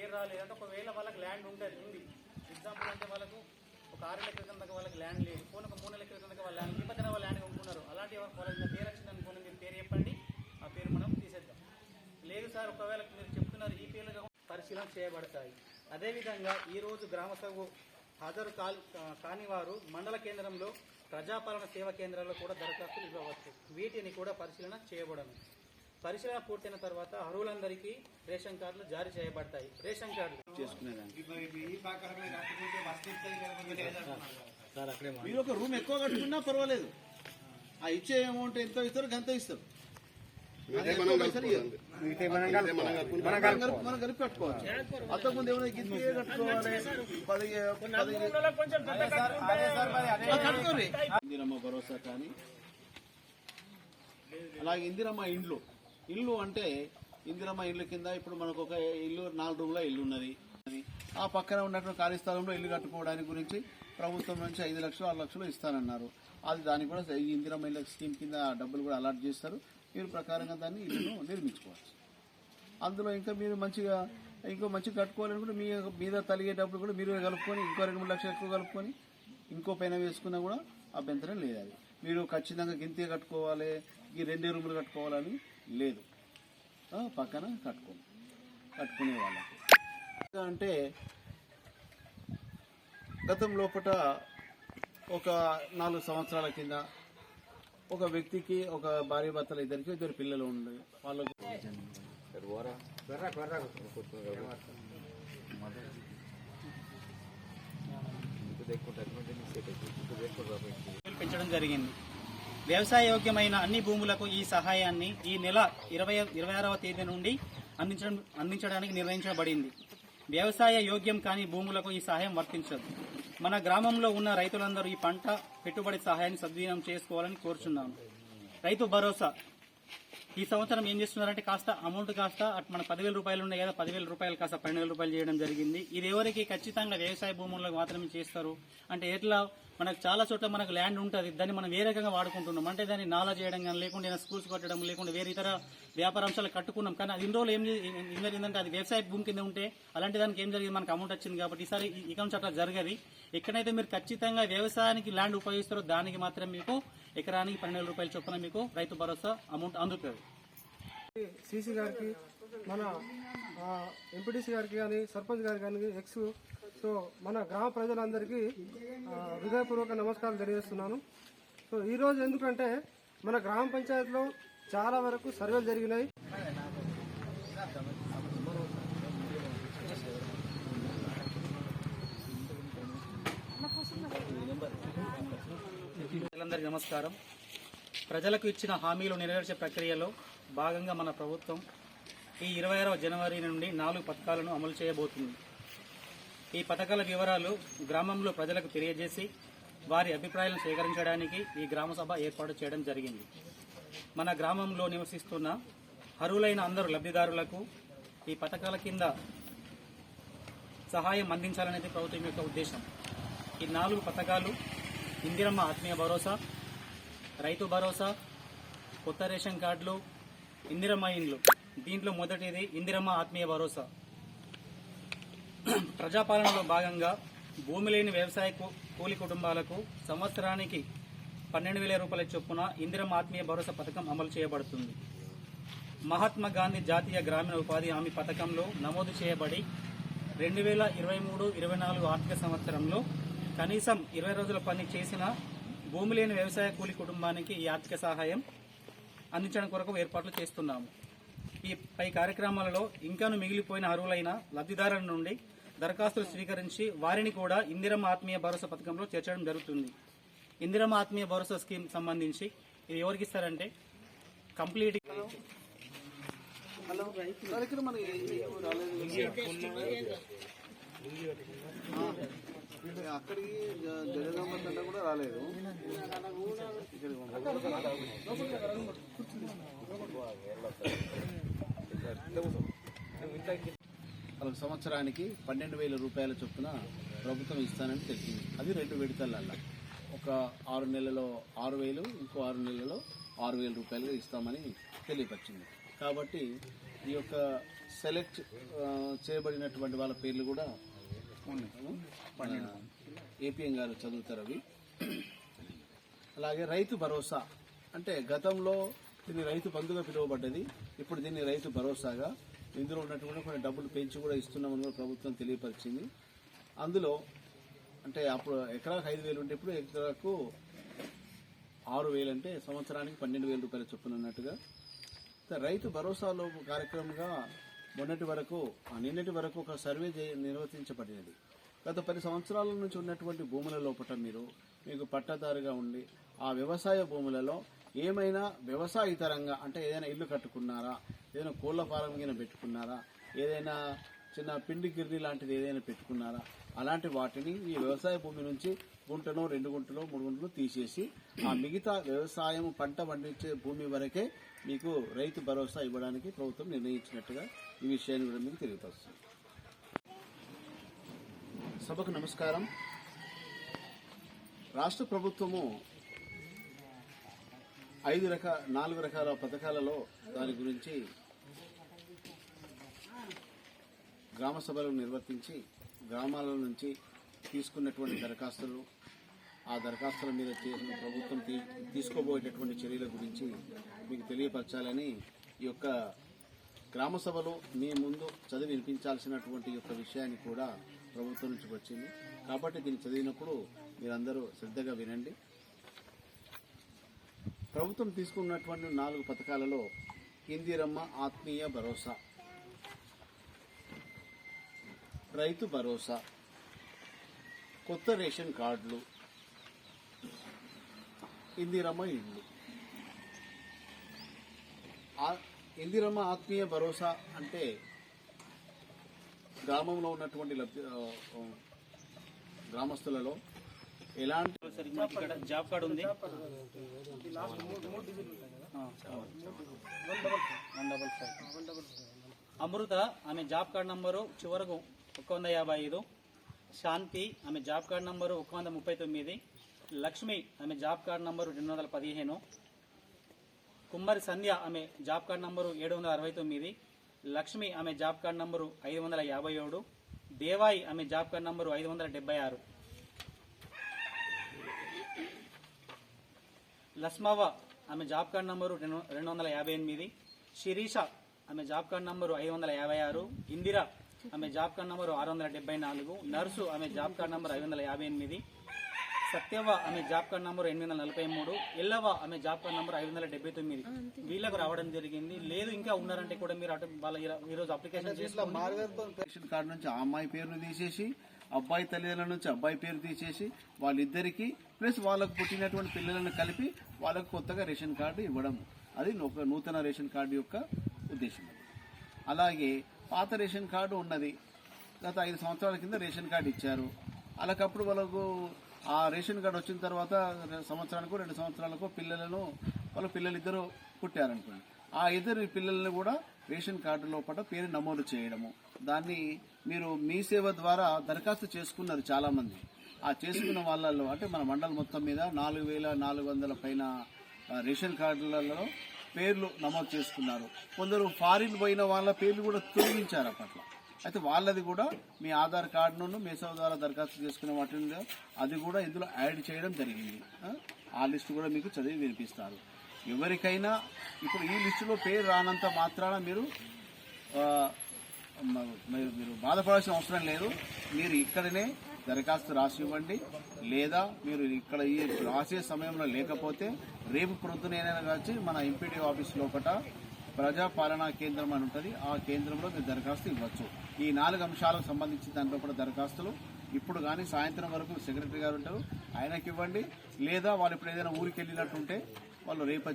పేరు రాలేదంటే ఒకవేళ వాళ్ళకి ల్యాండ్ ఉంది ఎగ్జాంపుల్ అంటే వాళ్ళకు ఒక 6 నెలల క్రితం దాకా వాళ్ళకి ల్యాండ్ లేదు, పోనీ ఒక 3 నెలల క్రితం దాకా వాళ్ళ ల్యాండ్ ఈ మధ్యన వాళ్ళ ల్యాండ్ కొనుక్కున్నారు, అలాంటి వాళ్ళకి పేరు వచ్చింది అనుకోండి, మీరు పేరు చెప్పండి, ఆ పేరు మనం తీసేద్దాం. లేదు సార్ ఒకవేళ మీరు చెప్తున్నారు ఈ పేర్లుగా పరిశీలన చేయబడతాయి. అదేవిధంగా ఈరోజు గ్రామ సభకు హాజరు కాని వారు మండల కేంద్రంలో ప్రజాపాలన సేవా కేంద్రాల్లో కూడా దరఖాస్తులు ఇవ్వవచ్చు. వీటిని కూడా పరిశీలన చేయబడను. పరిశీలన పూర్తయిన తర్వాత అర్హులందరికీ రేషన్ కార్డులు జారీ చేయబడతాయి. రేషన్ కార్డులు మీరు ఒక రూమ్ ఎక్కువ కట్టుకున్నా పర్వాలేదు, ఆ ఇచ్చే అమౌంట్ ఎంత ఇస్తారు అంత ఇస్తారు, మనం కలిపి కట్టుకోవచ్చు. అంతకుముందు ఏమైనా గిద్దే కట్టుకోవాలి. ఇందిరమ్మ భరోసా కానీ అలాగే ఇందిరమ్మ ఇల్లు అంటే ఇందిరమ్మ ఇల్లు కింద ఇప్పుడు మనకు ఒక ఇల్లు 4 రూమ్ల ఇల్లు ఉన్నది, ఆ పక్కన ఉన్నటువంటి ఖాళీ స్థలంలో ఇల్లు కట్టుకోవడానికి గురించి ప్రభుత్వం నుంచి 5 లక్షలు 6 లక్షలు ఇస్తానన్నారు. అది దానికి కూడా ఇందిరమ్మ ఇళ్ళ స్కీమ్ కింద డబ్బులు కూడా అలాట్ చేస్తారు. మీరు ప్రకారంగా దాన్ని ఇల్లును నిర్మించుకోవచ్చు. అందులో ఇంకా మీరు మంచిగా కట్టుకోవాలనుకుంటే మీ మీద తలిగే డబ్బులు కూడా మీరు కలుపుకొని ఇంకో 2-3 లక్షలు ఎక్కువ కలుపుకొని ఇంకో పైన వేసుకున్నా కూడా అభ్యంతరం లేదు. అది మీరు ఖచ్చితంగా గింతే కట్టుకోవాలి, ఈ 2 రూములు కట్టుకోవాలని లేదు, పక్కన కట్టుకునే వాళ్ళకి. అంటే గతం లోపల ఒక 4 సంవత్సరాల కింద ఒక వ్యక్తికి ఒక భార్య భర్తలు ఇద్దరు పిల్లలు ఉండే వాళ్ళకు పెంచడం జరిగింది. వ్యవసాయ యోగ్యమైన అన్ని భూములకు ఈ సహాయాన్ని ఈ నెల 26వ తేదీ నుండి అందించడానికి నిర్ణయించబడింది. వ్యవసాయ యోగ్యం కాని భూములకు ఈ సహాయం వర్తించదు. మన గ్రామంలో ఉన్న రైతులందరూ ఈ పంట పెట్టుబడి సహాయాన్ని సద్వినియోగం చేసుకోవాలని కోరుచున్నాను. రైతు భరోసా ఈ సంవత్సరం ఏం చేస్తున్నారంటే కాస్త అమౌంట్ మన 10,000 రూపాయలు ఉన్నాయి కదా, 10,000 రూపాయలు కాస్త 12,000 రూపాయలు చేయడం జరిగింది. ఇది ఎవరికి ఖచ్చితంగా వ్యవసాయ భూములకు మాత్రమే చేస్తారు. అంటే ఎట్లా మనకు చాలా చోట్ల మనకు ల్యాండ్ ఉంటుంది, దాన్ని మనం వేరే రకంగా వాడుకుంటున్నాం. అంటే దాన్ని నాలా చేయడం కానీ, లేకుంటే స్కూల్స్ కట్టడం, లేకుంటే వేరే ఇతర వ్యాపారాంశాలు కట్టుకున్నాం. కానీ అది ఇన్ని రోజులు ఏం జరిగిందంటే అది వ్యవసాయ భూమి కింద ఉంటే అలాంటి దానికి ఏం జరిగింది, మనకు అమౌంట్ వచ్చింది. కాబట్టి ఈసారి ఇక నుంచి అట్లా జరగదు. ఎక్కడైతే మీరు ఖచ్చితంగా వ్యవసాయానికి ల్యాండ్ ఉపయోగిస్తారో దానికి మాత్రం మీకు ఎకరానికి 12,000 రూపాయల చొప్పున మీకు రైతు భరోసా అమౌంట్ అందుతుంది. సీసీ గారికి, మన ఎంపీటీసీ గారికి కానీ, సర్పంచ్ గారికి కానీ, సో మన గ్రామ ప్రజలందరికీ హృదయపూర్వక నమస్కారాలు తెలియజేస్తున్నాను. సో ఈరోజు ఎందుకంటే మన గ్రామ పంచాయతీలో చాలా వరకు సర్వేలు జరిగినాయి. అందరికీ నమస్కారం. ప్రజలకు ఇచ్చిన హామీలు నెరవేర్చే ప్రక్రియలో భాగంగా మన ప్రభుత్వం ఈ 26వ జనవరి నుండి 4 పథకాలను అమలు చేయబోతుంది. ఈ పథకాల వివరాలు గ్రామంలో ప్రజలకు తెలియజేసి వారి అభిప్రాయాలను సేకరించడానికి ఈ గ్రామ సభ ఏర్పాటు చేయడం జరిగింది. మన గ్రామంలో నివసిస్తున్న అర్హులైన అందరూ లబ్ధిదారులకు ఈ పథకాల కింద సహాయం అందించాలనేది ప్రభుత్వం యొక్క ఉద్దేశం. ఈ 4 పథకాలు ఇందిరమ్మ ఆత్మీయ భరోసా, రైతు భరోసా, కొత్త రేషన్ కార్డులు, ఇందిరమ్మ ఇండ్లు. దీంట్లో మొదటిది ఇందిరమ్మ ఆత్మీయ భరోసా. ప్రజాపాలనలో భాగంగా భూమి లేని వ్యవసాయ కూలి కుటుంబాలకు సంవత్సరానికి 12,000 రూపాయల చొప్పున ఇందిరమ్మ ఆత్మీయ భరోసా పథకం అమలు చేయబడుతుంది. మహాత్మా గాంధీ జాతీయ గ్రామీణ ఉపాధి హామీ పథకంలో నమోదు చేయబడి 2023-24 ఆర్థిక సంవత్సరంలో కనీసం 20 రోజుల పని చేసిన భూమి లేని వ్యవసాయ కూలి కుటుంబానికి ఈ ఆర్థిక సహాయం అందించడం కొరకు ఏర్పాట్లు చేస్తున్నాము. ఈ పై కార్యక్రమాలలో ఇంకాను మిగిలిపోయిన అర్హులైన లబ్ధిదారుల నుండి దరఖాస్తులు స్వీకరించి వారిని కూడా ఇందిరమ్మ ఆత్మీయ భరోసా పథకంలో చేర్చడం జరుగుతుంది. ఇందిరమ్మ ఆత్మీయ భరోసా స్కీమ్ సంబంధించి ఇది ఎవరికి ఇస్తారంటే కంప్లీట్ అక్కడికి జగదాంబ కూడా రాలేదు. వాళ్ళకి సంవత్సరానికి 12,000 రూపాయల చొప్పున ప్రభుత్వం ఇస్తానని తెలిసింది. అది 2 విడతలల్లా, ఒక 6 నెలలో 6,000, ఇంకో 6 నెలలో 6,000 రూపాయలు ఇస్తామని తెలియపరిచింది. కాబట్టి ఈ యొక్క సెలెక్ట్ చేయబడినటువంటి వాళ్ళ పేర్లు కూడా ఏపీఎం గారు చదువుతారు అవి. అలాగే రైతు భరోసా అంటే గతంలో దీన్ని రైతు బంధుగా పిలువబడ్డది, ఇప్పుడు దీన్ని రైతు భరోసాగా ఇందులో ఉన్నటువంటి కొన్ని డబ్బులు పెంచి కూడా ఇస్తున్నామని కూడా ప్రభుత్వం తెలియపరిచింది. అందులో అంటే అప్పుడు ఎకరాకు 5,000 ఉంటే ఇప్పుడు ఎకరాకు 6,000 అంటే సంవత్సరానికి 12,000 రూపాయల చొప్పున ఉన్నట్టుగా. రైతు భరోసాలో కార్యక్రమంగా నిన్నటి వరకు ఒక సర్వే నిర్వర్తించబడినది. గత 10 సంవత్సరాల నుంచి ఉన్నటువంటి భూముల లోపల మీకు పట్టాదారుగా ఉండి ఆ వ్యవసాయ భూములలో ఏమైనా వ్యవసాయతరంగా అంటే ఏదైనా ఇల్లు కట్టుకున్నారా, ఏదైనా కోళ్ల ఫారం కింద పెట్టుకున్నారా, ఏదైనా చిన్న పిండి గిర్ని లాంటిది ఏదైనా పెట్టుకున్నారా, అలాంటి వాటిని ఈ వ్యవసాయ భూమి నుంచి గుంటనో 2 గుంటలో 3 గుంటలు తీసేసి ఆ మిగతా వ్యవసాయం పంట పండించే భూమి వరకే మీకు రైతు భరోసా ఇవ్వడానికి ప్రభుత్వం నిర్ణయించినట్టుగా ఈ విషయాన్ని కూడా మీకు తెలియపరుస్తుంది. సభకు నమస్కారం. రాష్ట్ర ప్రభుత్వము 4 రకాల పథకాలలో దాని గురించి గ్రామ సభలు నిర్వర్తించి గ్రామాల నుంచి తీసుకున్నటువంటి దరఖాస్తులు, ఆ దరఖాస్తుల మీద చేసిన ప్రభుత్వం తీసుకోబోయేటటువంటి చర్యల గురించి మీకు తెలియపరచాలని ఈ యొక్క గ్రామ సభలో మీ ముందు చదివి వినిపించాల్సినటువంటి యొక్క విషయాన్ని కూడా ప్రభుత్వం నుంచి వచ్చింది. కాబట్టి దీన్ని చదివినప్పుడు మీరందరూ శ్రద్ధగా వినండి. ప్రభుత్వం తీసుకున్నటువంటి 4 పథకాలలో ఇందిరమ్మ ఆత్మీయ భరోసా, రైతు భరోసా, కొత్త రేషన్ కార్డులు, ఇందిరమ్మ ఇళ్ళు. ఇందిరమ్మ ఆత్మీయ భరోసా అంటే గ్రామంలో ఉన్నటువంటి గ్రామస్తులలో ఎలాంటి ఇక్కడ జాబ్ కార్డు ఉంది, 155. అమృత ఆమె జాబ్ కార్డు నంబరు చివరకు 155. శాంతి ఆమె జాబ్ కార్డు నంబరు 139. లక్ష్మి ఆమె జాబ్ కార్డు నంబరు 215. కుమ్మరి సంధ్య ఆమె జాబ్ కార్డు నంబరు 769. లక్ష్మి ఆమె జాబ్ కార్డు నంబరు 557. దేవాయి ఆమె జాబ్ కార్డు నంబరు 576. లస్మవ్వ ఆమె జాబ్ కార్డు నంబరు 258. శిరీష ఆమె జాబ్ కార్డు నంబరు 556. ఇందిర ఆమె జాబ్ కార్డు నంబరు 674. నర్సు ఆమె జాబ్ కార్డు నంబరు 558. సత్యవ్వ ఆమె జాబ్ కార్డు నంబరు 843. ఎల్లవ్వ ఆమె జాబ్ కార్డు నంబరు 579. వీళ్ళకు రావడం జరిగింది. లేదు ఇంకా ఉన్నారంటే కూడా మీరు వాళ్ళ ఈరోజు అప్లికేషన్ చేసుకుని రేషన్ కార్డు నుంచి ఆ అమ్మాయి పేరును తీసేసి అబ్బాయి తల్లిదండ్రుల నుంచి అబ్బాయి పేరు తీసేసి వాళ్ళిద్దరికి ప్లస్ వాళ్ళకు పుట్టినటువంటి పిల్లలను కలిపి వాళ్ళకు కొత్తగా రేషన్ కార్డు ఇవ్వడం, అది ఒక నూతన రేషన్ కార్డు యొక్క ఉద్దేశం. అలాగే పాత రేషన్ కార్డు ఉన్నది, గత 5 సంవత్సరాల కింద రేషన్ కార్డు ఇచ్చారు. అలాకప్పుడు వాళ్ళకు ఆ రేషన్ కార్డు వచ్చిన తర్వాత సంవత్సరానికో 2 సంవత్సరాలకో వాళ్ళ పిల్లలిద్దరూ పుట్టారనుకోండి, ఆ ఇద్దరు పిల్లల్ని కూడా రేషన్ కార్డు లోపల పేరు నమోదు చేయడము, దాన్ని మీరు మీ సేవ ద్వారా దరఖాస్తు చేసుకున్నారు చాలా మంది. ఆ చేసుకున్న వాళ్ళల్లో అంటే మన మండలం మొత్తం మీద 4,400 పైన రేషన్ కార్డులలో పేర్లు నమోదు చేసుకున్నారు. కొందరు ఫారిన్ పోయిన వాళ్ళ పేర్లు కూడా తొలగించారు అప్పట్లో. అయితే వాళ్ళది కూడా మీ ఆధార్ కార్డును మీ సేవ ద్వారా దరఖాస్తు చేసుకునే వాటిని అది కూడా ఇందులో యాడ్ చేయడం జరిగింది. ఆ లిస్టు కూడా మీకు చదివి వినిపిస్తారు. ఎవరికైనా ఇప్పుడు ఈ లిస్టులో పేరు రానంత మాత్రాన మీరు బాధపడాల్సిన అవసరం లేదు. మీరు ఇక్కడనే దరఖాస్తు రాసి ఇవ్వండి, లేదా మీరు ఇక్కడ ఈ రాసే సమయంలో లేకపోతే రేపు ప్రొద్దునైనా వచ్చి మన ఎంపీడీ ఆఫీస్ లోపల ప్రజాపాలనా కేంద్రం అని ఉంటుంది, ఆ కేంద్రంలో మీరు దరఖాస్తు ఇవ్వచ్చు. ఈ 4 అంశాలకు సంబంధించి దాంట్లో కూడా దరఖాస్తులు ఇప్పుడు కానీ సాయంత్రం వరకు సెక్రటరీ గారు ఉంటారు, ఆయనకి ఇవ్వండి. లేదా వాళ్ళు ఇప్పుడు ఏదైనా ఊరికి వెళ్ళినట్టుంటే వాళ్ళు రేపు